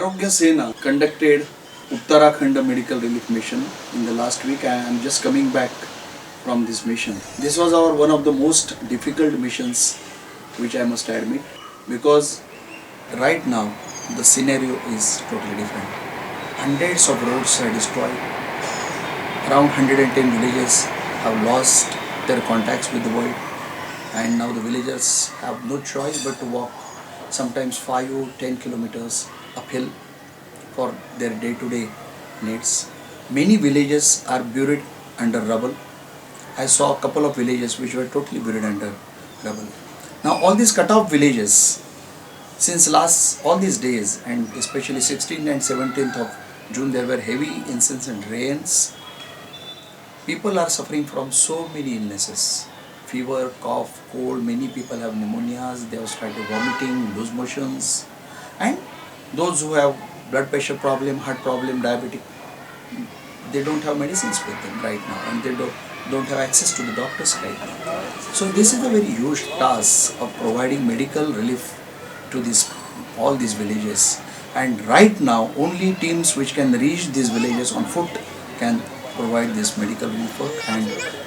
Arogya Sena conducted Uttarakhand Medical Relief Mission in the last week. I am just coming back from this mission. This was our one of the most difficult missions, which I must admit, because right now the scenario is totally different. Hundreds of roads are destroyed. Around 110 villages have lost their contacts with the world, and now the villagers have no choice but to walk sometimes 5 or 10 kilometers uphill for their day-to-day needs. Many villages are buried under rubble. I saw a couple of villages which were totally buried under rubble. Now all these cut-off villages, since all these days, and especially 16th and 17th of June, there were heavy incessant rains. People are suffering from so many illnesses. Fever, cough, cold, many people have pneumonias, they have started vomiting, loose motions. And those who have blood pressure problem, heart problem, diabetic, they don't have medicines with them right now, and they don't have access to the doctors right now. So this is a very huge task of providing medical relief to all these villages. And right now only teams which can reach these villages on foot can provide this medical relief work, and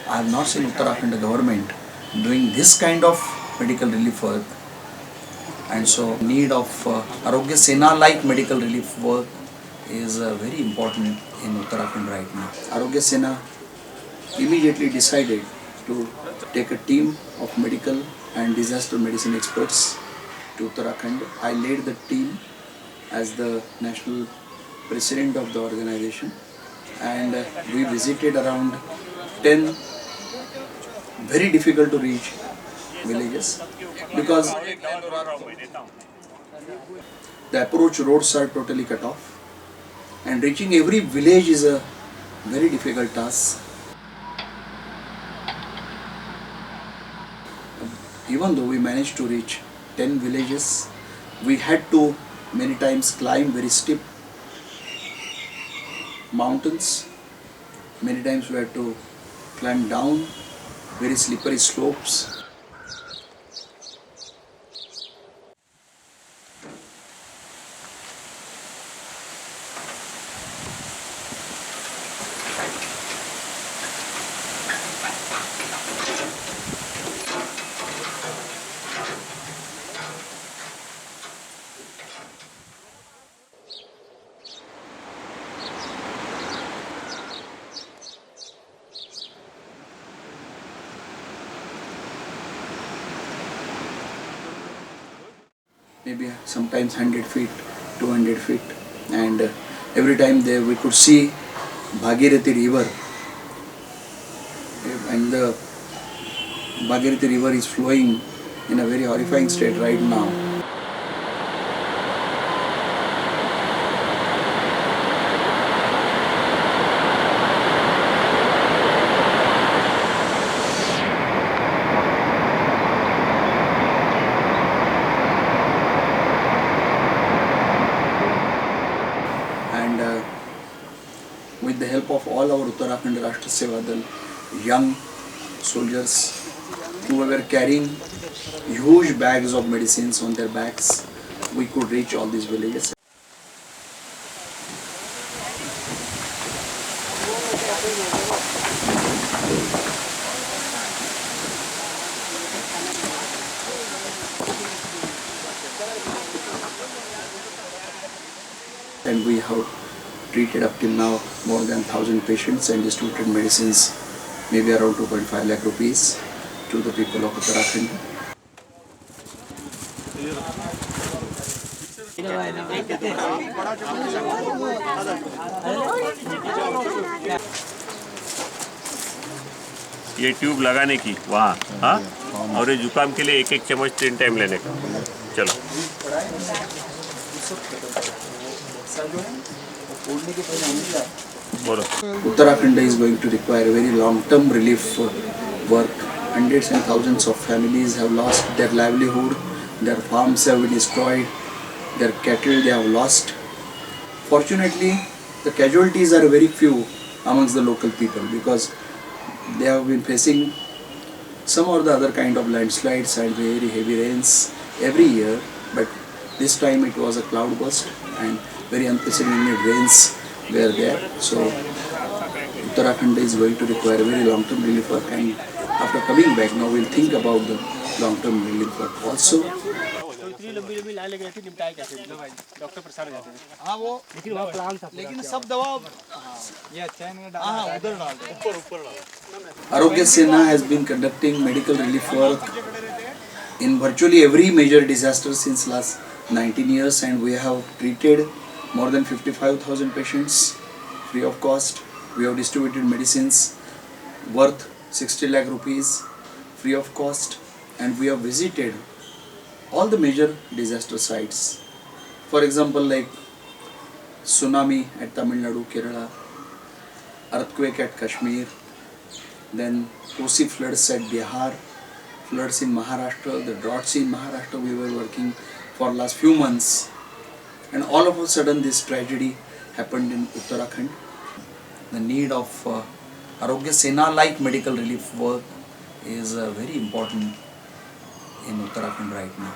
I have not seen Uttarakhand government doing this kind of medical relief work. And so need of Arogya Sena like medical relief work is very important in Uttarakhand right now. Arogya Sena immediately decided to take a team of medical and disaster medicine experts to Uttarakhand. I led the team as the national president of the organization, and we visited around 10 very difficult to reach villages because the approach roads are totally cut off, and reaching every village is a very difficult task. Even though we managed to reach 10 villages, we had to many times climb very steep mountains. Many times we had to climb down very slippery slopes. Maybe sometimes 100 feet, 200 feet, and every time there we could see Bhagirathi river, and the Bhagirathi river is flowing in a very horrifying state right now. With the help of all our Uttarakhand Rashtra Seva Dal young soldiers who were carrying huge bags of medicines on their backs, we could reach all these villages. And we have treated up till now more than 1,000 patients and distributed medicines, maybe around 2.5 lakh rupees to the people of Uttarakhand. ये tube लगाने की वहाँ, हाँ, और ये जुकाम के लिए 1-1 चम्मच 3 टाइम लेने का. चलो. Uttarakhand is going to require a very long-term relief work. Hundreds and thousands of families have lost their livelihood, their farms have been destroyed, their cattle they have lost. Fortunately, the casualties are very few amongst the local people because they have been facing some or the other kind of landslides and very heavy rains every year, but this time it was a cloudburst and very unprecedented rains were there. So Uttarakhand is going to require very long-term relief work, and after coming back, now we'll think about the long-term relief work also. इतनी लंबी लंबी line लगी रहती निपटाए कैसे doctor परेशान हो जाते थे। हाँ वो लेकिन वहाँ प्लान था लेकिन सब दवा ये अच्छा है हाँ उधर डाल दो ऊपर डाल। Arogya Sena has been conducting medical relief work in virtually every major disaster since last 19 years, and we have treated more than 55,000 patients free of cost. We have distributed medicines worth 60 lakh rupees free of cost, and we have visited all the major disaster sites. For example, like tsunami at Tamil Nadu, Kerala, earthquake at Kashmir, then Kosi floods at Bihar, floods in Maharashtra, the droughts in Maharashtra. We were working for last few months, and all of a sudden this tragedy happened in Uttarakhand. The need of Arogya Sena like medical relief work is very important in Uttarakhand right now.